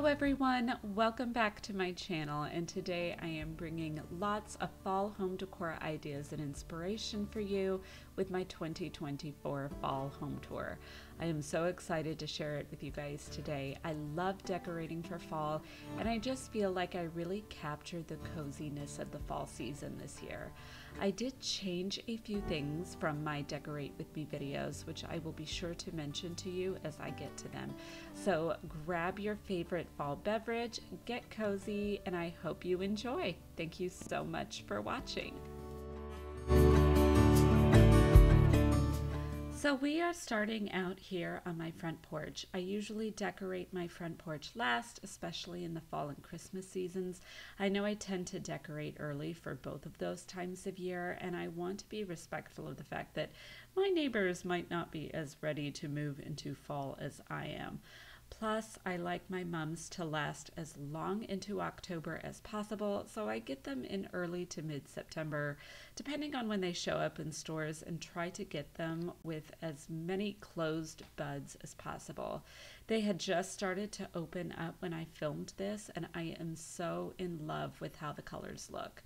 Hello everyone, welcome back to my channel, and today I am bringing lots of fall home decor ideas and inspiration for you with my 2024 fall home tour. I am so excited to share it with you guys today. I love decorating for fall, and I just feel like I really captured the coziness of the fall season this year. I did change a few things from my Decorate With Me videos, which I will be sure to mention to you as I get to them. So grab your favorite fall beverage, get cozy, and I hope you enjoy. Thank you so much for watching. So we are starting out here on my front porch. I usually decorate my front porch last, especially in the fall and Christmas seasons. I know I tend to decorate early for both of those times of year, and I want to be respectful of the fact that my neighbors might not be as ready to move into fall as I am. Plus, I like my mums to last as long into October as possible, so I get them in early to mid-September, depending on when they show up in stores, and try to get them with as many closed buds as possible. They had just started to open up when I filmed this, and I am so in love with how the colors look.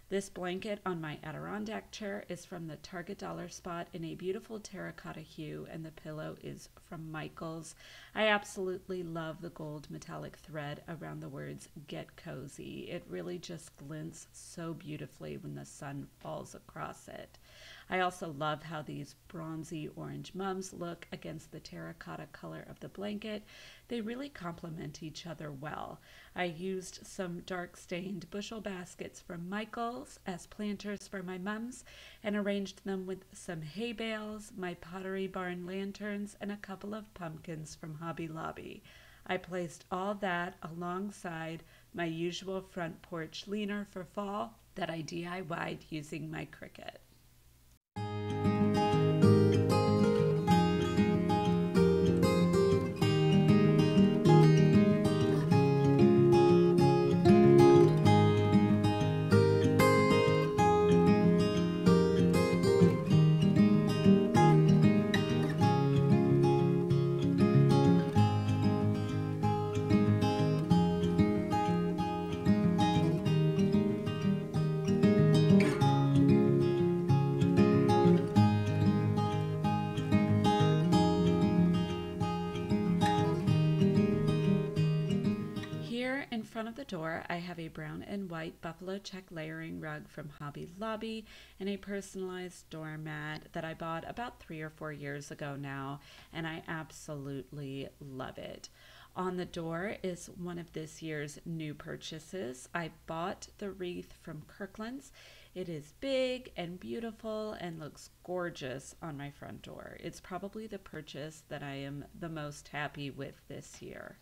This blanket on my Adirondack chair is from the Target Dollar Spot in a beautiful terracotta hue, and the pillow is from Michael's. I absolutely love the gold metallic thread around the words "Get Cozy." It really just glints so beautifully when the sun falls across it. I also love how these bronzy orange mums look against the terracotta color of the blanket. They really complement each other well. I used some dark stained bushel baskets from Michael's as planters for my mums and arranged them with some hay bales, my Pottery Barn lanterns, and a couple of pumpkins from Hobby Lobby. I placed all that alongside my usual front porch leaner for fall that I DIY'd using my Cricut. In front of the door, I have a brown and white buffalo check layering rug from Hobby Lobby and a personalized doormat that I bought about 3 or 4 years ago now, and I absolutely love it. On the door is one of this year's new purchases. I bought the wreath from Kirkland's. It is big and beautiful and looks gorgeous on my front door. It's probably the purchase that I am the most happy with this year.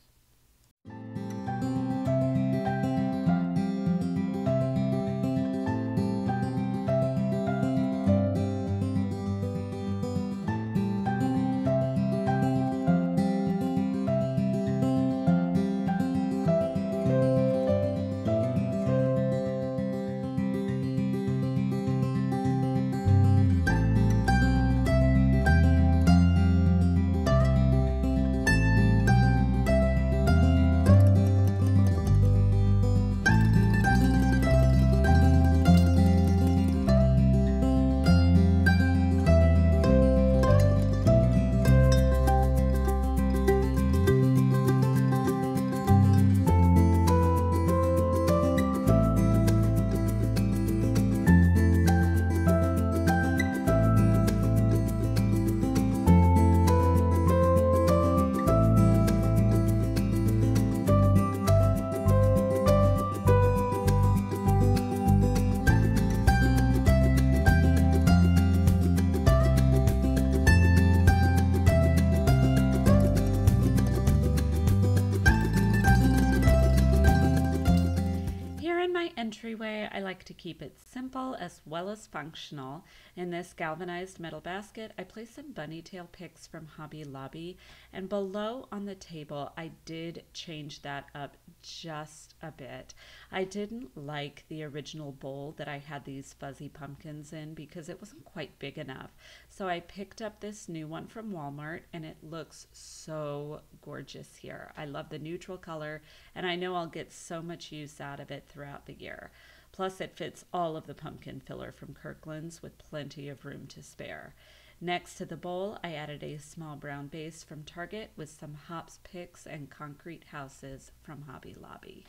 entryway, I like to keep it simple as well as functional. In this galvanized metal basket, I placed some bunny tail picks from Hobby Lobby, and below on the table, I did change that up just a bit. I didn't like the original bowl that I had these fuzzy pumpkins in because it wasn't quite big enough. So I picked up this new one from Walmart, and it looks so gorgeous here. I love the neutral color, and I know I'll get so much use out of it throughout the year. Plus, it fits all of the pumpkin filler from Kirkland's with plenty of room to spare. Next to the bowl, I added a small brown base from Target with some hops picks and concrete houses from Hobby Lobby.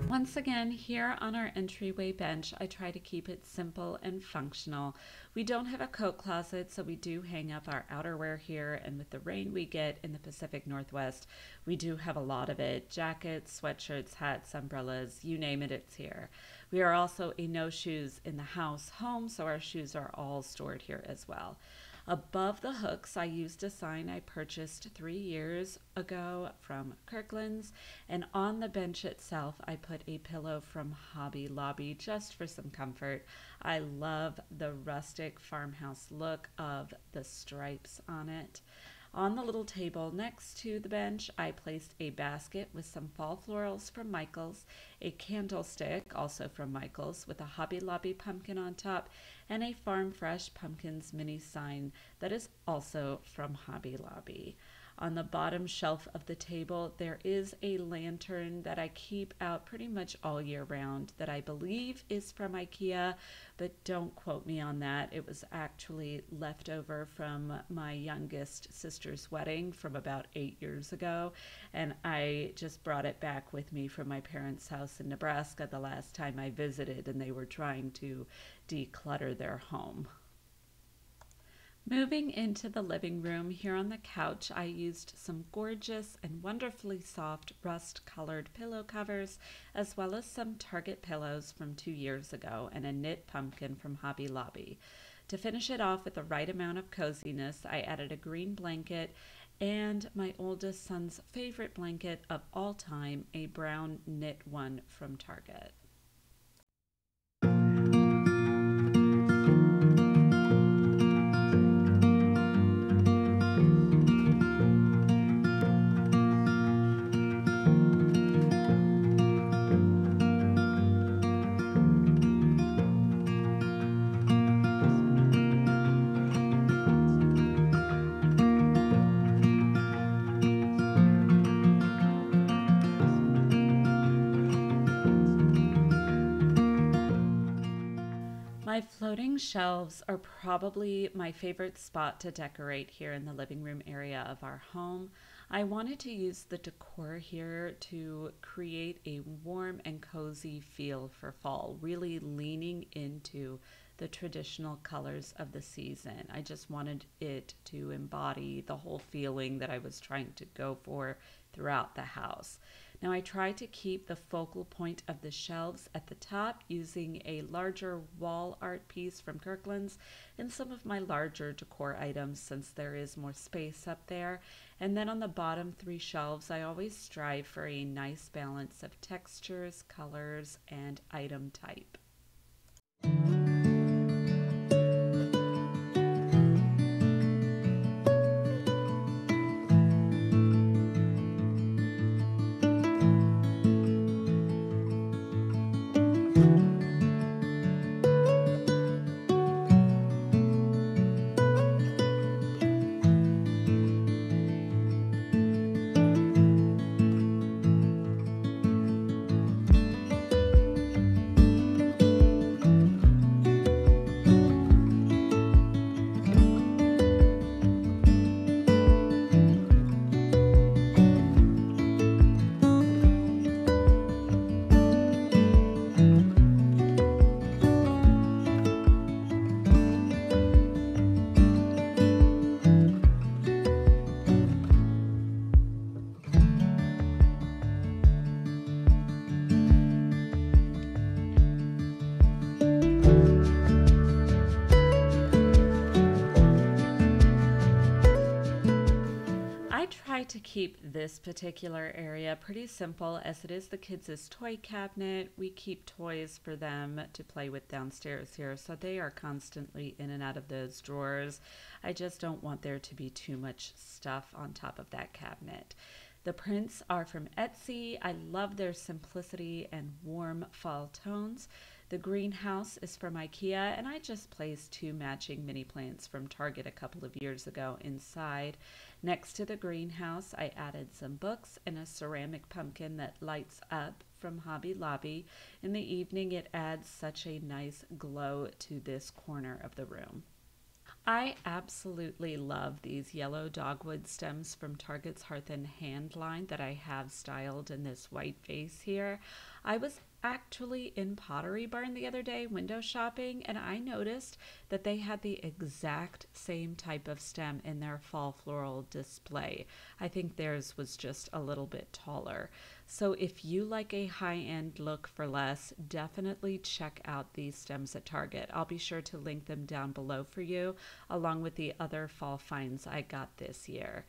Once again, here on our entryway bench, I try to keep it simple and functional. We don't have a coat closet, so we do hang up our outerwear here, and with the rain we get in the Pacific Northwest, we do have a lot of it. Jackets, sweatshirts, hats, umbrellas, you name it, it's here. We are also a no shoes in the house home, so our shoes are all stored here as well. Above the hooks, I used a sign I purchased 3 years ago from Kirkland's, and on the bench itself, I put a pillow from Hobby Lobby just for some comfort. I love the rustic farmhouse look of the stripes on it. On the little table next to the bench, I placed a basket with some fall florals from Michael's, a candlestick, also from Michael's, with a Hobby Lobby pumpkin on top, and a Farm Fresh Pumpkins mini sign that is also from Hobby Lobby. On the bottom shelf of the table, there is a lantern that I keep out pretty much all year round that I believe is from IKEA, but don't quote me on that. It was actually left over from my youngest sister's wedding from about 8 years ago, and I just brought it back with me from my parents' house in Nebraska the last time I visited, and they were trying to declutter their home. Moving into the living room, here on the couch, I used some gorgeous and wonderfully soft rust-colored pillow covers, as well as some Target pillows from 2 years ago and a knit pumpkin from Hobby Lobby. To finish it off with the right amount of coziness, I added a green blanket and my oldest son's favorite blanket of all time, a brown knit one from Target. My floating shelves are probably my favorite spot to decorate here in the living room area of our home. I wanted to use the decor here to create a warm and cozy feel for fall, really leaning into the traditional colors of the season. I just wanted it to embody the whole feeling that I was trying to go for throughout the house. Now I try to keep the focal point of the shelves at the top using a larger wall art piece from Kirkland's and some of my larger decor items since there is more space up there. And then on the bottom three shelves, I always strive for a nice balance of textures, colors, and item type. To keep this particular area pretty simple as it is the kids' toy cabinet. We keep toys for them to play with downstairs here, so they are constantly in and out of those drawers. I just don't want there to be too much stuff on top of that cabinet. The prints are from Etsy. I love their simplicity and warm fall tones. The greenhouse is from IKEA, and I just placed two matching mini plants from Target a couple of years ago inside. Next to the greenhouse, I added some books and a ceramic pumpkin that lights up from Hobby Lobby. In the evening, it adds such a nice glow to this corner of the room. I absolutely love these yellow dogwood stems from Target's Hearth and Hand line that I have styled in this white vase here. I was actually in Pottery Barn the other day window shopping, and I noticed that they had the exact same type of stem in their fall floral display. I think theirs was just a little bit taller. So if you like a high-end look for less, definitely check out these stems at Target. I'll be sure to link them down below for you, along with the other fall finds I got this year.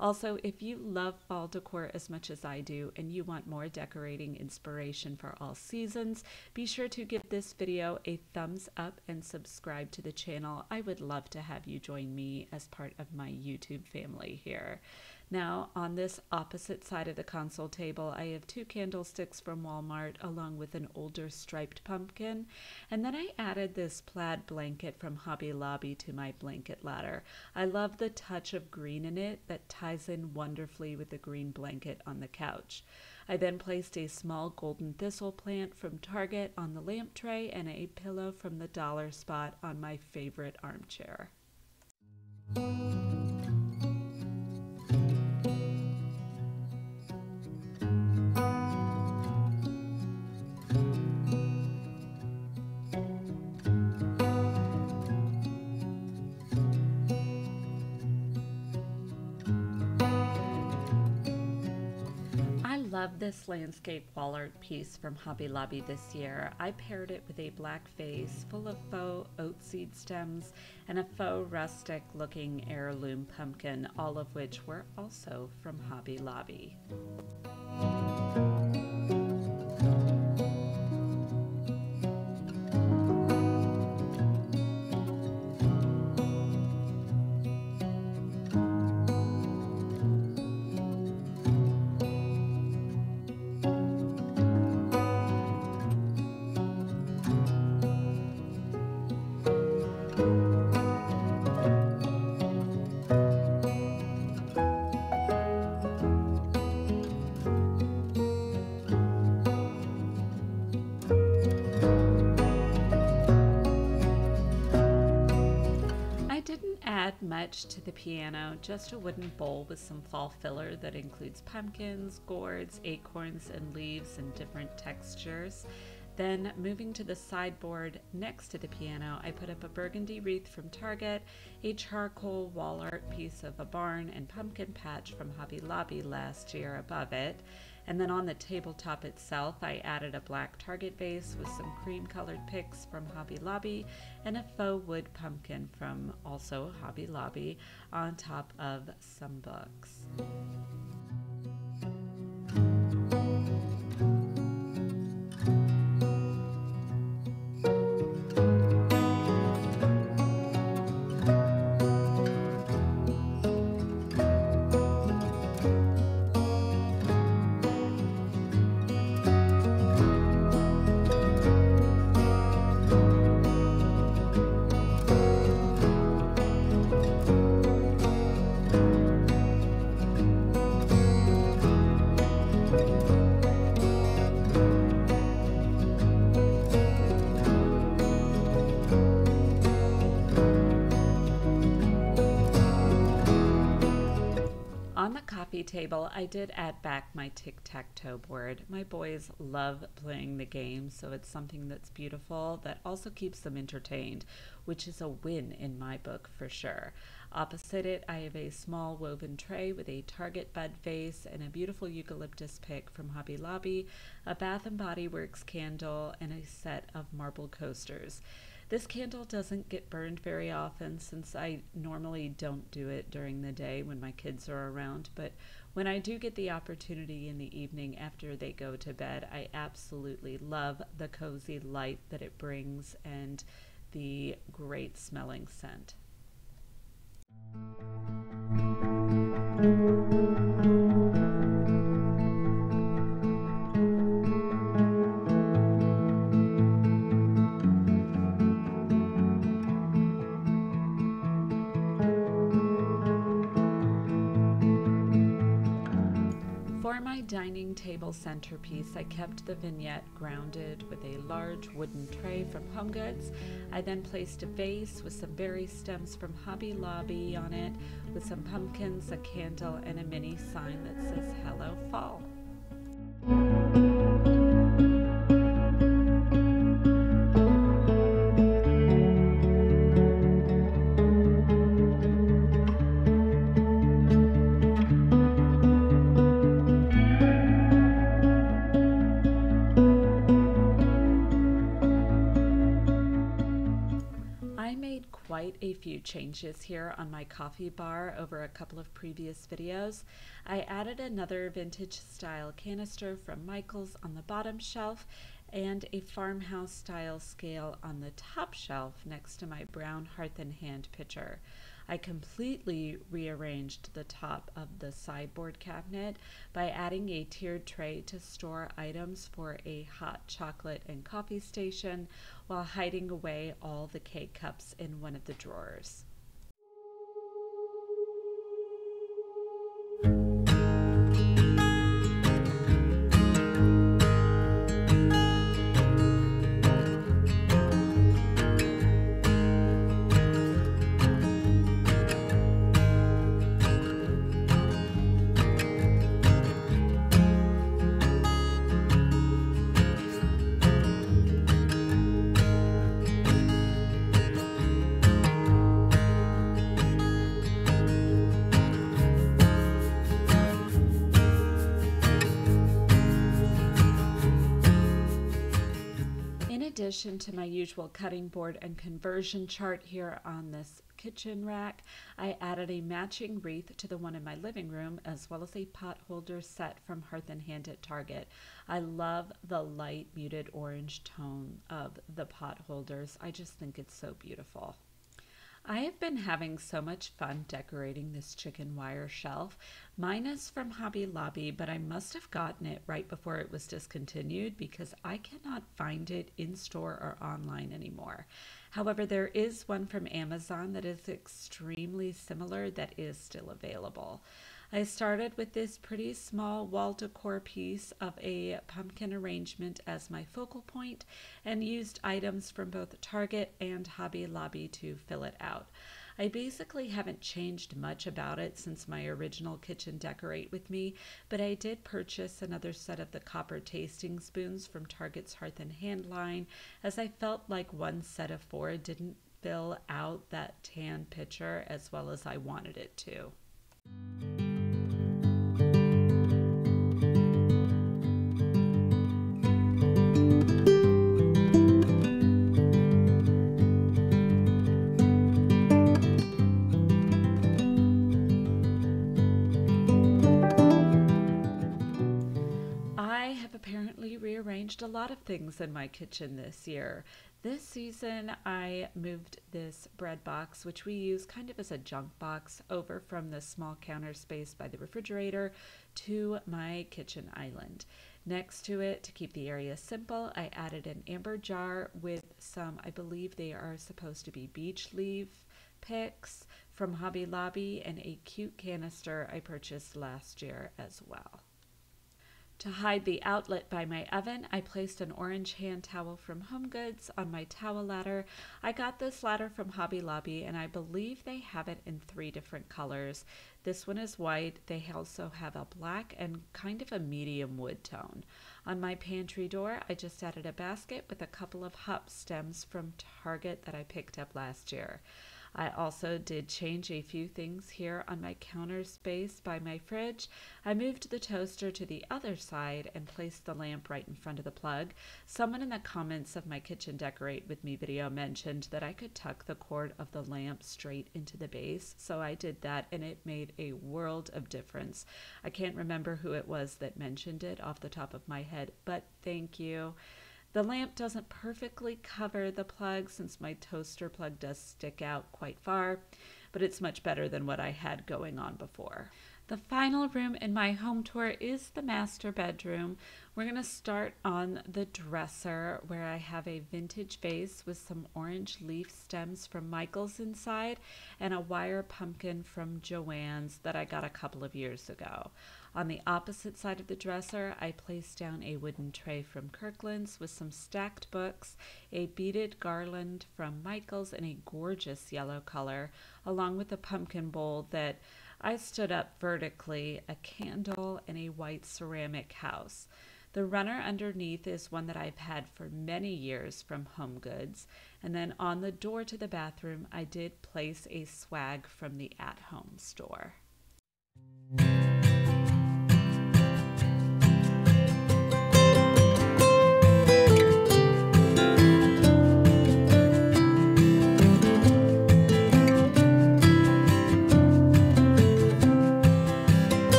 Also, if you love fall decor as much as I do and you want more decorating inspiration for all seasons, be sure to give this video a thumbs up and subscribe to the channel. I would love to have you join me as part of my YouTube family here. Now, on this opposite side of the console table, I have two candlesticks from Walmart along with an older striped pumpkin. And then I added this plaid blanket from Hobby Lobby to my blanket ladder. I love the touch of green in it that ties in wonderfully with the green blanket on the couch. I then placed a small golden thistle plant from Target on the lamp tray and a pillow from the dollar spot on my favorite armchair. Love this landscape wall art piece from Hobby Lobby this year. I paired it with a black vase full of faux oat seed stems and a faux rustic looking heirloom pumpkin, all of which were also from Hobby Lobby. much to the piano, just a wooden bowl with some fall filler that includes pumpkins, gourds, acorns, and leaves in different textures. Then, moving to the sideboard next to the piano, I put up a burgundy wreath from Target, a charcoal wall art piece of a barn and pumpkin patch from Hobby Lobby last year above it. And then on the tabletop itself, I added a black Target vase with some cream-colored picks from Hobby Lobby and a faux wood pumpkin from also Hobby Lobby on top of some books. On the coffee table, I did add back my tic-tac-toe board. My boys love playing the game, so it's something that's beautiful that also keeps them entertained, which is a win in my book for sure. Opposite it, I have a small woven tray with a Target bud vase and a beautiful eucalyptus pick from Hobby Lobby, a Bath & Body Works candle, and a set of marble coasters. This candle doesn't get burned very often since I normally don't do it during the day when my kids are around, but when I do get the opportunity in the evening after they go to bed, I absolutely love the cozy light that it brings and the great smelling scent. For my dining table centerpiece, I kept the vignette grounded with a large wooden tray from HomeGoods. I then placed a vase with some berry stems from Hobby Lobby on it, with some pumpkins, a candle, and a mini sign that says Hello Fall. Quite a few changes here on my coffee bar over a couple of previous videos. I added another vintage style canister from Michael's on the bottom shelf and a Farmhouse style scale on the top shelf next to my brown Hearth and Hand pitcher. I completely rearranged the top of the sideboard cabinet by adding a tiered tray to store items for a hot chocolate and coffee station while hiding away all the K-cups in one of the drawers. In addition to my usual cutting board and conversion chart here on this kitchen rack, I added a matching wreath to the one in my living room, as well as a pot holder set from Hearth and Hand at Target. I love the light muted orange tone of the pot holders. I just think it's so beautiful. I have been having so much fun decorating this chicken wire shelf. Mine is from Hobby Lobby, but I must have gotten it right before it was discontinued because I cannot find it in store or online anymore. However, there is one from Amazon that is extremely similar that is still available. I started with this pretty small wall decor piece of a pumpkin arrangement as my focal point and used items from both Target and Hobby Lobby to fill it out. I basically haven't changed much about it since my original kitchen decorate with me, but I did purchase another set of the copper tasting spoons from Target's Hearth and Hand line, as I felt like one set of four didn't fill out that tan picture as well as I wanted it to. I have apparently rearranged a lot of things in my kitchen this year. This season, I moved this bread box, which we use kind of as a junk box, over from the small counter space by the refrigerator to my kitchen island. Next to it, to keep the area simple, I added an amber jar with some, I believe they are supposed to be beech leaf picks from Hobby Lobby, and a cute canister I purchased last year as well. To hide the outlet by my oven, I placed an orange hand towel from HomeGoods on my towel ladder. I got this ladder from Hobby Lobby, and I believe they have it in 3 different colors. This one is white. They also have a black and kind of a medium wood tone. On my pantry door, I just added a basket with a couple of hop stems from Target that I picked up last year. I also did change a few things here on my counter space by my fridge. I moved the toaster to the other side and placed the lamp right in front of the plug. Someone in the comments of my Kitchen Decorate With Me video mentioned that I could tuck the cord of the lamp straight into the base, so I did that and it made a world of difference. I can't remember who it was that mentioned it off the top of my head, but thank you. The lamp doesn't perfectly cover the plug since my toaster plug does stick out quite far, but it's much better than what I had going on before. The final room in my home tour is the master bedroom. We're going to start on the dresser, where I have a vintage vase with some orange leaf stems from Michael's inside and a wire pumpkin from Joann's that I got a couple of years ago. On the opposite side of the dresser, I placed down a wooden tray from Kirkland's with some stacked books, a beaded garland from Michael's in a gorgeous yellow color, along with a pumpkin bowl that I stood up vertically, a candle, and a white ceramic house. The runner underneath is one that I've had for many years from HomeGoods. And then on the door to the bathroom, I did place a swag from the At Home store.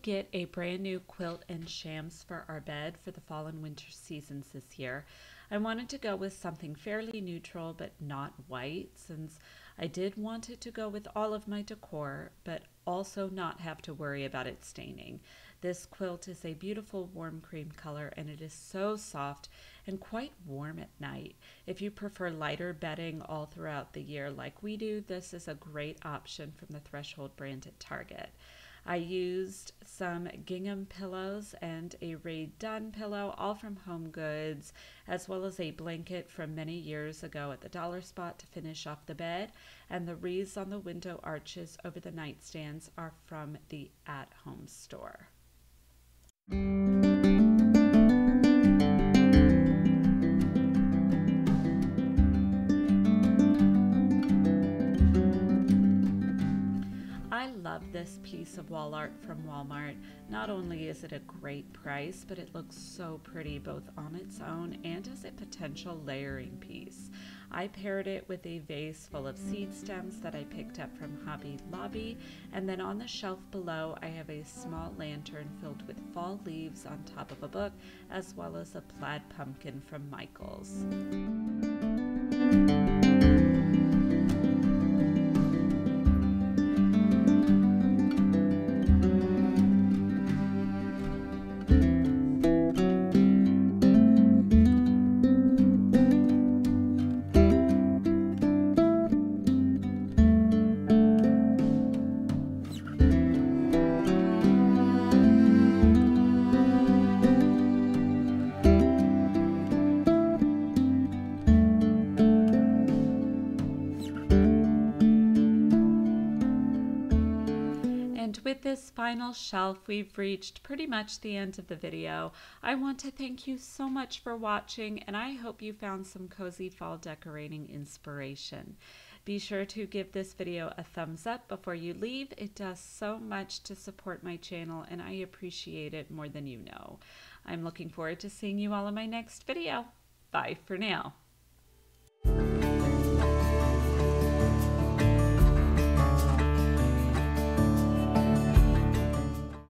Get a brand new quilt and shams for our bed for the fall and winter seasons this year. I wanted to go with something fairly neutral but not white, since I did want it to go with all of my decor but also not have to worry about it staining. This quilt is a beautiful warm cream color, and it is so soft and quite warm at night. If you prefer lighter bedding all throughout the year like we do, this is a great option from the Threshold brand at Target. I used some gingham pillows and a Rae Dunn pillow, all from HomeGoods, as well as a blanket from many years ago at the Dollar Spot to finish off the bed, and the wreaths on the window arches over the nightstands are from the At Home store. I love this piece of wall art from Walmart. Not only is it a great price, but it looks so pretty both on its own and as a potential layering piece. I paired it with a vase full of seed stems that I picked up from Hobby Lobby, and then on the shelf below I have a small lantern filled with fall leaves on top of a book, as well as a plaid pumpkin from Michael's. And with this final shelf, we've reached pretty much the end of the video. I want to thank you so much for watching, and I hope you found some cozy fall decorating inspiration. Be sure to give this video a thumbs up before you leave. It does so much to support my channel, and I appreciate it more than you know. I'm looking forward to seeing you all in my next video. Bye for now.